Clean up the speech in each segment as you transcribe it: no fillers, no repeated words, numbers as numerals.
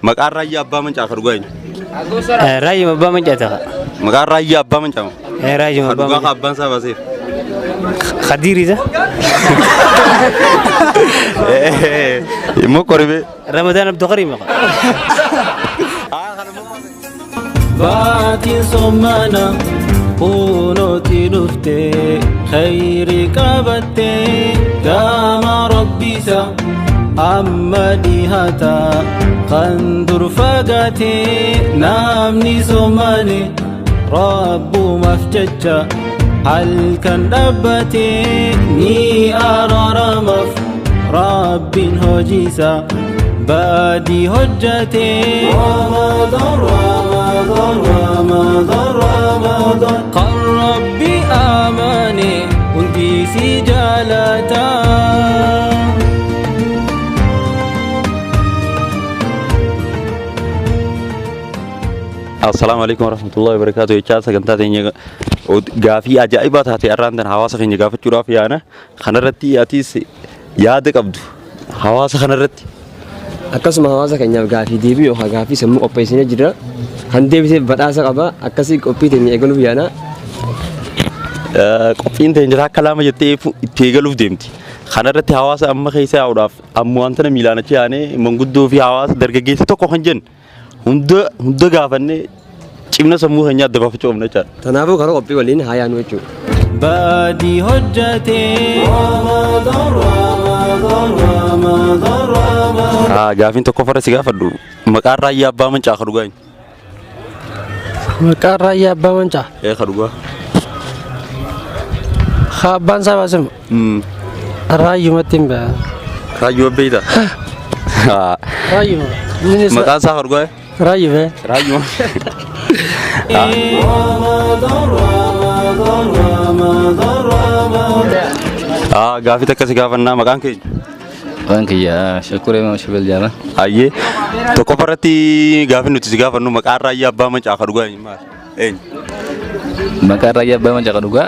Maqaan raayyaa abbaa mancaa kan dhugaa eenyu? Raayyu abbaa mancaa ta'a. Maqaan raayyaa abbaa mancaa moo? Raayyu Kan abbaa dhugaa mancaa. abbaan isaa baaseef. Khadiiriza. Immoo qoribee. Ramadaan Abduu Karim. Baatiin sommana kunuuti dhuftee khayri qabattee gama rabbisa amma dhihata kan dur fagaatee namni sommane rabbumaaf jecha halkan dhaabbatee ni araaramaaf rabbiin hojiisa badii hojjatee. رمضان قال ربي آماني وندي سجالتا. السلام عليكم ورحمة الله وبركاته. يا سجنتا تيجي غافي أجايبات هاتي أراندن حواس خيني غافي تشرافي أنا خنرتي أتيس يادك أبدو حواس خنرتي. Akkasuma hawaasa keenyaaf gaafii deebii yookaan gaafii sammuu qopheessinee jira. Kan deebisee badhaasa qaba. Akkasii qophii teenya eegaluuf yaana. Qophiin teenya akka lama jettee itti eegaluuf deemti. Kanarratti hawaasa amma keessa yaa'uudhaaf amma wanta miilaan achi yaanee manguddoo fi hawaasa dargaggeessi tokko kan jennu hunda gaafannee cimna sammuu keenyaa adda baafachuu qabna jechaadha. Kanaafuu karaa qophii waliin haa yaanu jechuudha. Badii hojjatee. Gaafiin tokko farra si gaafadhu maqaan raayyaa abbaa mancaa kan dhugaa eenyu? Maqaan raayyaa abbaa mancaa. Kan dhugaa. Abbaan isaa baasem. Raayyumatti hin beekan. Raayyuma beeyta. Raayyuma. Maqaan isaa kan dhugaa? Raayyuma. Raayyuma. Gaafii takka si gaafannaa maqaan keenya? Waan kiyya Shakuree Mashbel jaama. Ayyee tokko farratti gaafii nuti si gaafannu maqaan raayyaa abbaa mancaa kan dhugaa eenyu? Maqaan raayyaa abbaa mancaa kan dhugaa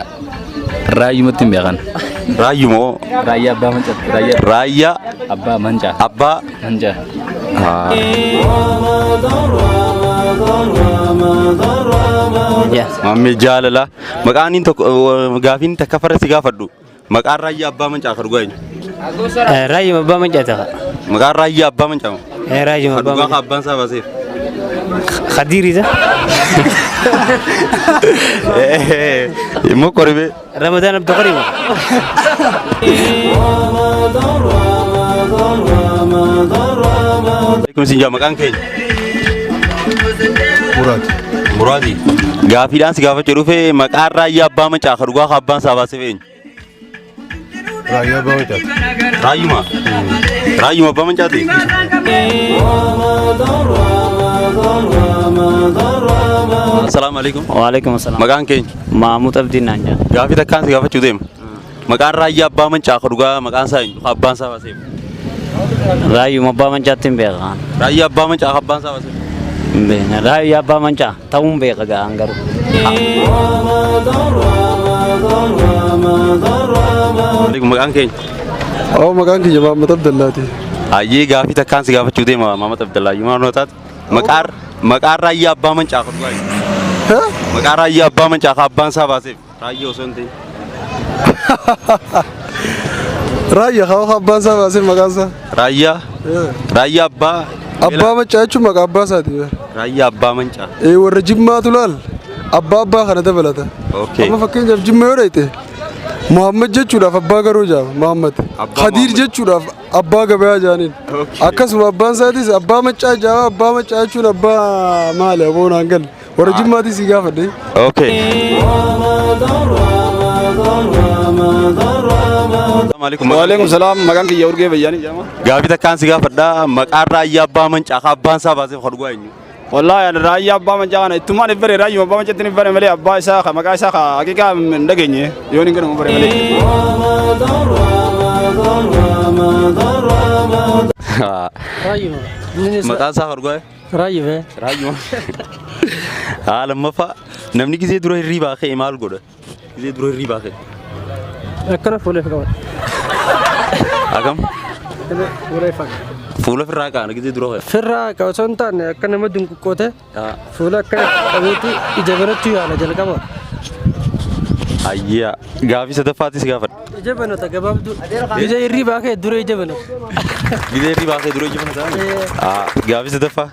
raayyumatti hin beekan. Raayyuma moo? Raayyaa abbaa mancaa. Raayyaa Abbaa mancaa. abbaa Mancaa. Mammee jaalala maqaan tokko gaafiin takka farra si gaafadhu maqaan raayyaa abbaa mancaa kan dhugaa eenyu? Raayyu abbaa mancaa ta'a. Maqaan raayyaa abbaa mancaa moo? Raayyu Kan abbaa dhugaa mancaa. abbaan isaa baaseef. Khadiiriza. Immoo qoribee. Ramadaan Abduu Karim. Kun sinjaa maqaan keenya? Muraati. Muraati. Gaafiidhaan si gaafachuu dhufe maqaan raayyaa abbaa mancaa kan dhugaa abbaan isaa baaseef eenyu? Raayyaa abbaa mancaati. Raayyuma. Raayyuma abbaa mancaati. Assalaamu alaikum. Waalaikumsalam. Maqaan keenya? Mahmud Abdiin naan jedhama. Gaafii takkaan si gaafachuu deema. Maqaan raayyaa abbaa mancaa kan dhugaa maqaan isaa eenyu? Abbaan isaa baaseef. Raayyuma abbaa mancaatti hin beekan. Raayyaa abbaa mancaa kan abbaan isaa baaseef. Hin beekan. Raayyu abbaa mancaa ta'uu hin beeka ga'an garuu. Maqaan keenya? Oo maqaan kiyya Mahammad Abdallaati. Ayyee gaafii takkaan si gaafachuu deema Mahammad Abdallaahi maal nootaati? Maqaan raayyaa abbaa mancaa kan dhugaa eenyu? Maqaan raayyaa abbaa mancaa kan abbaan isaa baaseef raayyaa osoo hin ta'in. Raayyaa haa abbaan isaa baasee maqaan isaa. Raayyaa abbaa. Abbaa mancaa jechuun maqaa abbaa isaati. Raayyaa abbaa mancaa. Warra Jimmaatu laal abbaa kana dabalata. Amma fakkeenyaaf Jimma yoo dhayte Muhammad jechuudhaaf abbaa garuu jaama Muhammad. Khadiir jechuudhaaf abbaa gabayaa jaaniin. Akkasuma abbaan isaatis abbaa mancaa jaama abbaa mancaa jechuun abbaa maali aboon hangal warra Jimmaatis si gaafadhe. Waalaikum salaam maqaan kiyya urgee bayyaanii jedhama. Gaafii takkaan si gaafadha maqaan raayyaa abbaa mancaa kan abbaan isaa baaseef kan dhugaa eenyu? Wallahi raayyaa abbaa mancaa kana ittumaan ibbare raayyuma abbaa mancatti ni ibbare malee abbaa isaa ka maqaa isaa ka haqiqaa hin dhageenye yoon hin gadhamu bare malee. Maqaan isaa kan dhugaa? Raayyuma. Raayyuma. Lammaffaa namni gisee dura hirriibaa ka'e maal godha? Gisee dura hirriibaa ka'e. Akkana fuulee fi qabata. Akkam? Fuulee fi Fuula firraa kaana gizee dura kee. Firraa ka osoo hin taane akka nama dunquqqoote Ah. fuula akka qabeetti ija banattu yaala jalqaba. Ayyaa gaafii sadaffaattis gaafadha. Ija banata gabaabduu. Ija hirribaa kee dura ija banata. Gizee irrii baasee dura ija fanataa. Gaafii sadaffaa.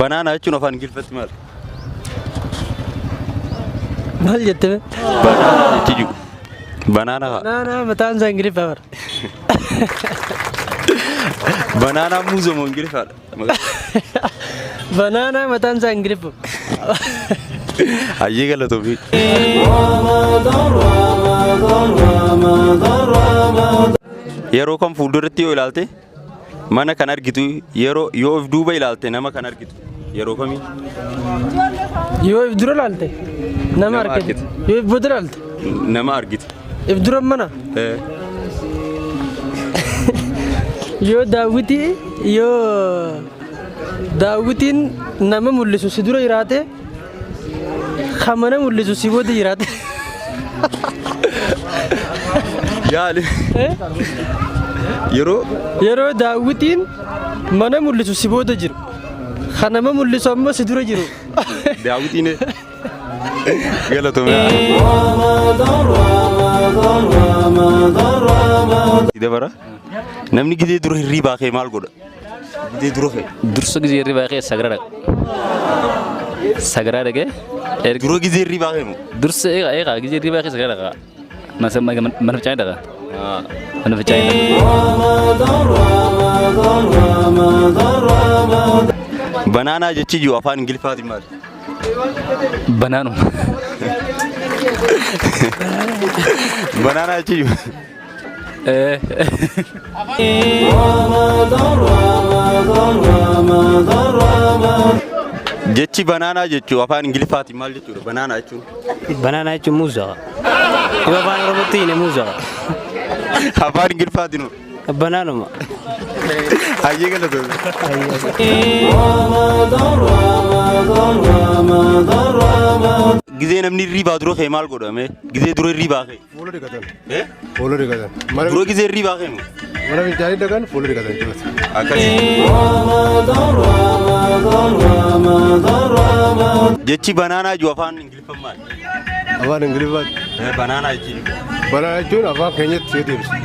Banaana jechuun afaan Ingiliffatti maal? Maal jettee? Banaana jechuun banaana haa. Naana mataan isaa Ingiliffaa bara. Banaana muuza moo Ingiliffaadha? Banaana mataan isaa Ingiliffa. Hayyee galatoomii. Yeroo kam fuulduratti yoo ilaalte mana kan argitu yoo of duuba ilaalte nama kan argitu yeroo kamii? Yoo if dura laalte nama argite. Yoo if booda laalte Nama argitu. if dura mana. Yoo daawwitiin nama mul'isu si dura jiraate kan mana mul'isu si booda jiraate. Yaali. Yeroo daawwitiin mana mul'isu si booda jiru kan nama mul'isu ammoo si dura jiru. daawwitiin galatoomii. Dabara namni gizee dura hirriibaa kee maal godha? Gizee dura kee. Dursa ጊዜ hirribaa kee sagara dhaq. Sagara dhaqee Dura gizee hirriibaa kee moo? dursa eegaa ጊዜ hirribaa kee sagara dhaqa. Mana facaan dhaqa. Mana facaan dhaqa. Banaanaa jechi jiru afaan Ingiliffaatiin maali? Banaanuma. Banaanaa jechi jiru. Jechi banaanaa jechuun afaan Ingiliffaatiin maal jechuudha? Banaanaa jechuun. Banaana jechuun muuzaadha. Yoo afaan Oromootti hin muuzaadha. Afaan Ingiliffaatiin hoo? Banaanuma. Hayyee galatoomii. Gizee namni hirriibaa dura kee maal godhame? Gizee dura hirriibaa kee? Fuula dhiqatan. Fuula dhiqatan. Dura gizee hirriibaa kee moo? Mana fincaanii dhaqan fuula dhiqatan jechuudha. Akkasii. Jechi banaanaa jiru afaan Ingiliffaan maali? Afaan Ingiliffaatti. Banaanaa jechuun. Banaana jechuun afaan keenyatti yoo deebisne.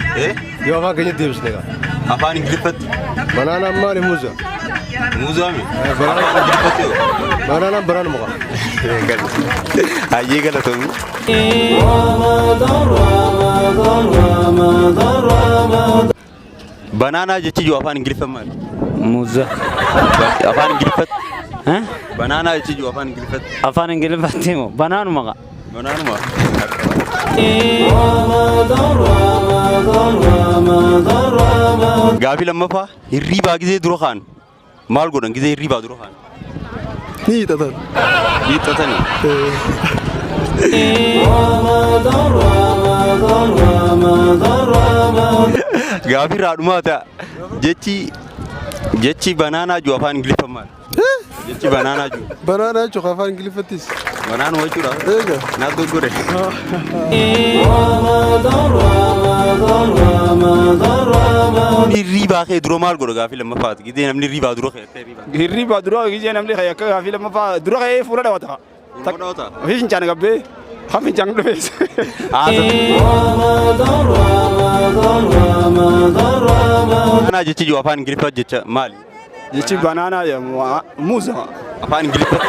Yoo afaan keenyatti deebisne egaa. Afaan Ingiliffatti. Banaanaan maali muuza? Muuzaami. Afaan Ingiliffatti hoo? Banaanaan banaanuma qaba. Hayyee galatoomii. Banaanaa jechi jiru afaan Ingiliffaan maali? Muuza. Afaan Ingiliffatti. Banaanaa jechi jiru afaan Ingiliffatti. Afaan Ingiliffaatti immoo banaanuma qaba. Banaanuma. Gaafii lammaffaa hirriibaa gizee dura kaan maal godhan gizee hirriibaa dura kaan? Ni hiixatan. Hiixatanii. Gaafii raadhumaa ta'a. Jechi banaanaa jiru afaan Ingiliffaan maali? Jechi banaanaa jiru. Banaana jechuun afaan Ingiliffattis. Banaanuma jechuudha. Eega. Naaf doggore. Hirriibaa kee dura maal godha gaafii lammaffaati? Gizee namni hirriibaa dura kee akka hirriibaa. Hirriibaa dura gizee namni akka gaafii lammaffaa dura ka'ee fuula dhawata. Fuula dhawata? Ofii fincaan gabbee haa fincaan dhufees. Banaanaa jechi jiru afaan Ingiliffaa jecha maali? Jechi banaanaa muuza. Afaan Ingiliffaa.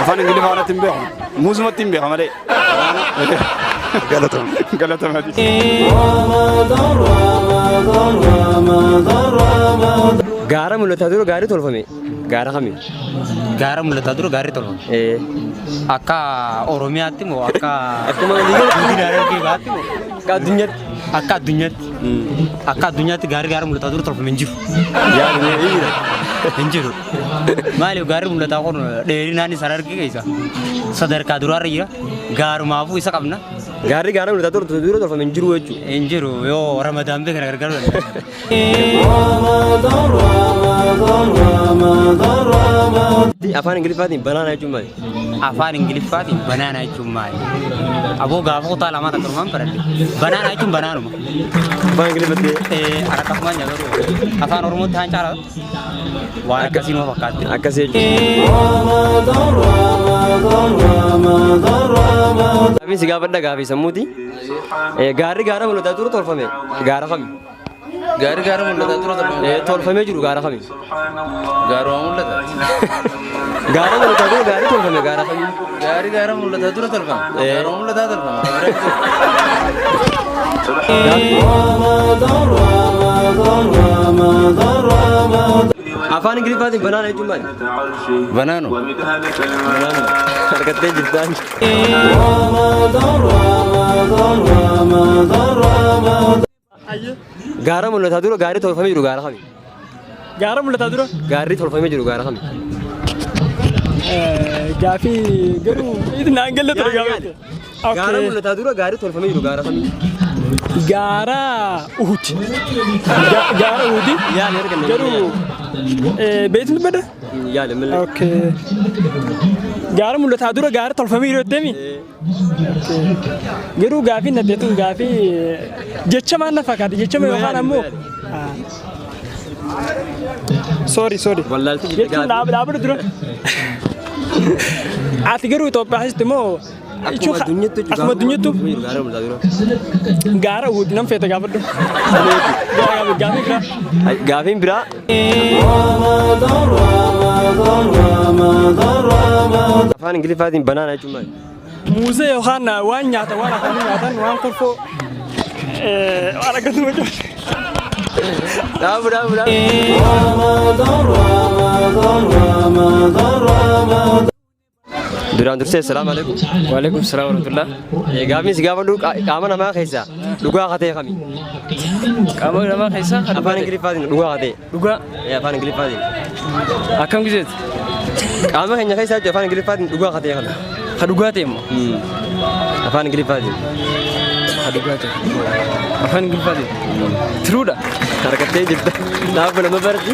Afaan Ingiliffaa irratti hin beekamu. Muuzumatti hin beekama malee. Galatamati. Gaara mul'ataa dura gaarii tolfame. Gaara kami? Gaara mul'ataa dura gaarii tolfame. Akka Oromiyaatti moo akka Harargeebaatti moo Akka addunyaatti. akka addunyaatti. Akka addunyaatti gaara mul'ataa dura tolfame hin jiru. Yaadni Hin jiru. Maaliif gaarri mul'ataa kun dheerinaan isa Harargee keessa sadarkaa duraarra jira. Gaarumaafuu isa qabna. Gaarri gaara mul'ataa ture dura tolfame hin jiru jechuudha. Hin jiru yoo Ramadaan beekna gargaaru. Afaan Ingiliffaatiin banaana jechuun maali? Afaan Ingiliffaatiin banaana jechuun maali? Aboo gaafa kutaa lamaa takka dhumaan baradhe. Banaana jechuun banaanuma. Afaan Ingiliffatti Akkasumaan nyaataru. Afaan Oromootti haan caala. Waan akkasii numa fakkaatti. akkasii jechuudha. Gaafii si gaafadha gaafii sammuuti. Gaarri gaara mul'ataa ture tolfame gaara kami? Gaari gaara mul'ataa ture tolfame. Tolfamee jiru gaara kami? Gaaruma mul'ata. Gaara mul'ataa ture gaari tolfame gaara kami? Gaari gaara mul'ataa ture tolfame. Gaaruma mul'ataa tolfame. Afaan Ingiliffaatiin banaana jechuun maali? Banaanu. Banaana. Harkattee jirtaan. Gaara mul'ataa ture gaarii tolfamee jiru gaara kami? Gaara mul'ataa dura Gaarri tolfamee jiru gaara kami? gaafii garuu itti naan galle ture gaafate. Gaara mul'ataa ture gaarii tolfamee jiru gaara kami? Gaara Uhuti. Gaara Uhuti. Yaali arganne. Garuu beekni bada. Yaali malee. Okay. Gaara mul'ataa dura gaara tolfamee jiru jettemi. Garuu gaafii na beektu gaafii jecha maan na fakkaate jecha maa yookaan ammoo. Sorry. Wallaalti Jechuun dhaabata dura. Ati garuu Itoophiyaa keessatti immoo akkuma addunyaattu gaara mul'ataa ture. gaara Uhuti nam feete gaafadhu. Gaafii biraa. Gaafiin biraa. Afaan Ingiliffaatiin banaana jechuun maali? Muuzee yookaan waan nyaatan waan afaan nyaatan waan kolfoo waan akkasuma jiru. Dhaabu. Duraan dursee salaamu alaikum. Waalaikum salaam warahmatullah. Gaafiin si gaafadhu qaama namaa keessaa dhugaa hatee kami? Qaama namaa keessaa Afaan Ingiliffaatiin dhugaa hatee. dhugaa Afaan Ingiliffaatiin. akkam gizeeti? Qaama keenya keessaa jechuun afaan Ingiliffaatiin dhugaa hatee kami? Ha dhugaa ta'e immoo. Afaan Ingiliffaatiin. Ha dhugaa ta'e. Afaan Ingiliffaatiin. Tiruudha. Harkattee jirta. Dhaabu nama barti.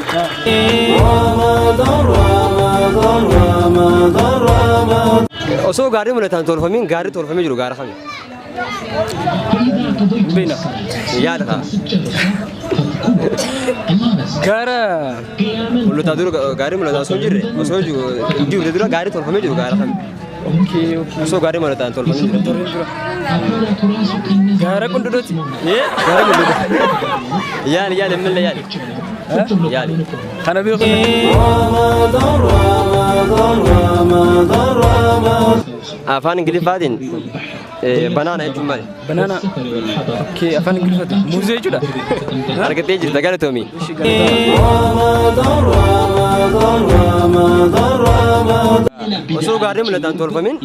Osoo gaarii mul'ataan tolfamiin gaarii tolfamee jiru gaara kami? Beena. Yaada ta'a. Gaara Mul'ataa dura gaarii mul'ataa osoo hin jirre osoo jiru dura gaarii tolfamee jiru gaara kami? Osoo gaarii mul'ataan tolfamee jiru. gaara qundudooti. Gaarii mul'ata. Yaali malee yaali. Yaali. Kana beeku. Afaan Ingiliffaatiin banaana jechuun maali? Banaana. Okay, afaan Ingiliffaatiin. Muuzee jechuudha. Argattee jirta galatoomii. Osoo gaarii mul'ataan tolfamiin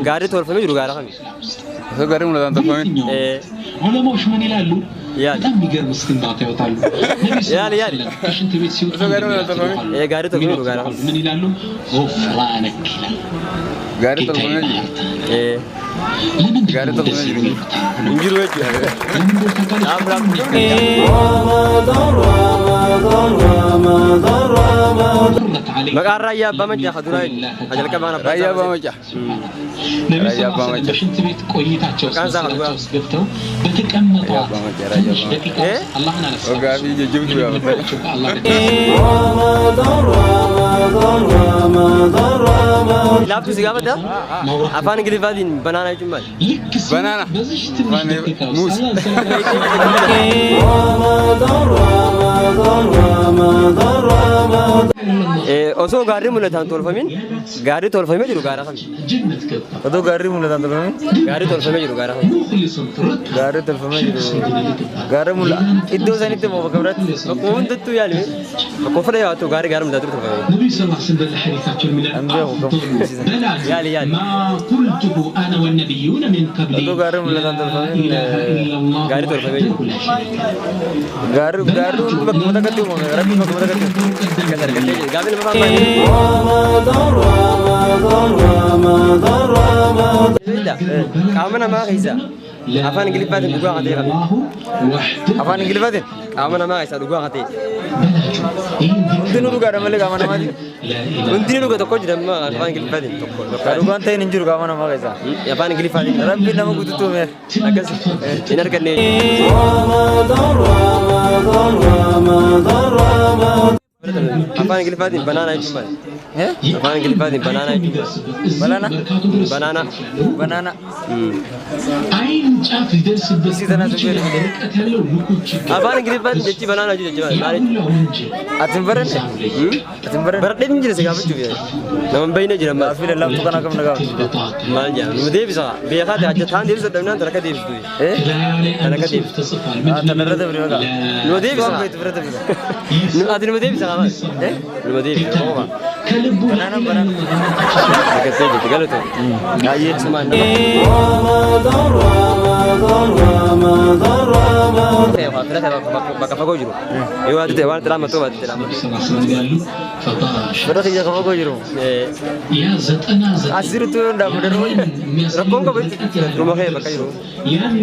gaarii tolfamee jiru gaara kami? Osoo gaari mul'ataan tolfame. ዑለማዎች ምን ይላሉ? ያሊ በጣም የሚገርም እስክንባታ ያወጣሉ። ያሊ ከሽንት ቤት ሲወጡ ጋሪ ተቆሚ ነው ጋራ ምን ይላሉ? ጎፍራነክ ይላል። Gaari tolfame jiru. ለምን Gaari tolfame jiru. እንጅሩ ወጭ መቃራ ያባ መጫ ኸዱራይ አጀልከ ባና Raayyaa Abbaa Macaa. ነብዩ Raayyaa Abbaa Macaa. በሽንት ቤት ቆይታቸው Kansa ሰዓታቸው Abbaa. ውስጥ ገብተው በተቀመጡ Raayyaa Abbaa Macaa. Raayyaa Abbaa Macaa. ደቂቃ አላህን አነሳ Gaafii jajjabduu yaafatan. ላፍቱ ሲጋበዳ አፋን እንግሊፋዲን ባናና ይጭማል Banaana. Afaan muus. osoo gaarri mul'ataan tolfamin gaarri tolfamee jiru gaara kami Osoo gaarri mul'ataan tolfame. gaarri tolfamee jiru gaara kami Gaarri tolfame jiru. Gaarri mul'a. iddoo sanitti moo bakka biraatti bakka hundattuu yaalime bakka uffata yaatu gaarri gaara mul'ataa tolfame النبي صلى الله عليه وسلم حديثاته من Anbee hukam. يالي. ما قلته انا والنبيون من قبلي Osoo gaarri mul'ataan لا tolfame. اله الا الله قاعد يدور في وحده لا شريك له Gaarri bakka mata gatti uumamu. Rabbi bakka mata gatti. kasar kasar gaabin mafaan qaama namaa keessa لا Afaan Ingiliffaatiin dhugaa إله qatee إلا qaba. الله وحده Afaan Ingiliffaatiin qaama namaa isaa dhugaa qatee. بلاتو Hundinuu dhugaadha malee qaama namaati. لا إله Hundi dhuga tokko jira amma afaan Ingiliffaatiin tokko. Dhugaan ta'een hin jiru qaama namaa keessaa. Afaan Ingiliffaatiin Rabbi nama guutuume. akkas hin arganne. Afaan Ingiliffaatiin banaana jechuun maali? Afaan Ingiliffaatiin banaana jechuun Banaana? banaana. Banaana. አይን ጫፍ ይደርስበት ተናሱ ገለ ርቀት ያለው ንኩች Afaan Ingiliffaatiin jechi banaana jechuun maali? ወንጀል Ati hin baranne? Ati hin baranne? Baradhee hin jira si gaafachuuf yaadu. Nama hin bayyine jira maal? Gaaffii lallaaftuu kana akkam na gaafatu? በጣት Maal jedhama? Nu deebisa. Beekaa ta'e ajja taan deebisa dhabnaan tan akka deebistu. ላዩ ላይ أنا አንድ كتيب. ጽሑፍ ተጽፏል Tanarra dabre maqaa. Nu deebisa. Waan beektu bira dabre. Nu ati nu deebisa qaama. Nu deebisa qaama. ከልቡ Banaana banaana. Akkasii jirti galatu. Baay'ee sumaan nama. Bakka fagoo jiru. Yoo ati ta'e waan xiraa mattoo baate xiraa mattoo. ሰባስበው ያሉ ፈጣሽ Bira kiyya kafa koo jiru. ያ ዘጠና ዘጠኝ Asirratti yoo hundaamu darbu. Rakkoon qaba jechuudha. Dhuma kee bakka jiru. ያን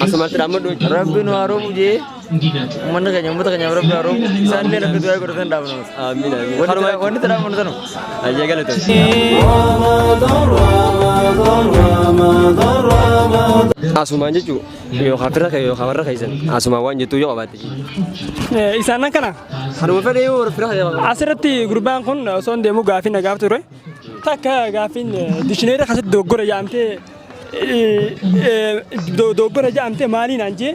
Asuma xiraa maddoo. Rabbi nu haroomu jee. እንዲነጥ Uummanni keenya uummata keenyaaf rabbi haroomu. Isaanillee akka du'aa godhatan dhaabnu. Amiin amiin. Wanti tadhaamu nu tanu. Ayyee galatu. Asumaan jechuun yookaan fira kee yookaan warra keessan asumaan waan jettuu yoo qabaatte. Isaan kana Haruma fedhee yoo fira kee asirratti gurbaan kun osoo hin deemu gaaffii na gaafatu ture. Takka gaaffiin dishineera keessatti dogoggora jaamtee dogoggora jaamtee maaliin anjee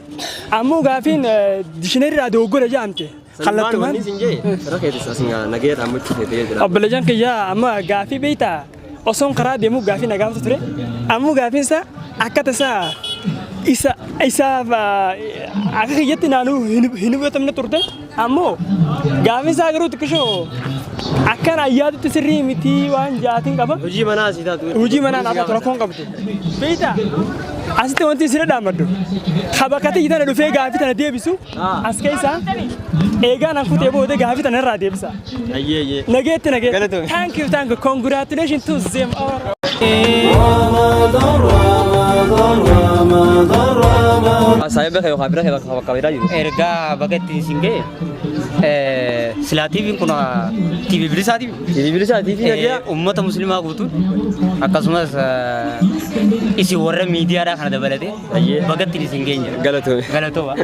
ammoo gaaffiin dishineerirraa dogoggora jaamte. Kallattumaan wanni sinjee fira keetis asingaa nagee dhaammachuu feetee jira. Obboleeyyan kiyyaa amma gaaffii beektaa osoon karaa deemu gaaffii na gaafatu ture. Ammoo gaaffiin isaa akka tasaa isaaf akka kiyyatti naannoo hin hubatamne turte. Ammoo gaaffiin isaa garuu xiqqishoo akkan ayyaatutti sirrii miti waan jaatiin qaba. Hojii manaa asii taatu. Hojii manaa naaf rakkoon qabdu. Beektaa asitti wanti isin dhaammaddu. Habakati tana dhufee gaaffii tana deebisu as keessaa eegaan an kutee booda gaaffii tana irraa deebisa. Ayyee. Nageetti nageetti. Thank you. Congratulations to them all. Saya bakka yookaan fira kee bakka bakka biraa jiru. Ergaa bakka ittiin siin ga'e silaa TV'n kun TV bilisaati. Bilisaa TV nagaa. Uummata musliimaa guutuun akkasumas isin warra miidiyaadhaa kana dabalatee bakka ittiin siin geenye. Galatoomi. Galatooma.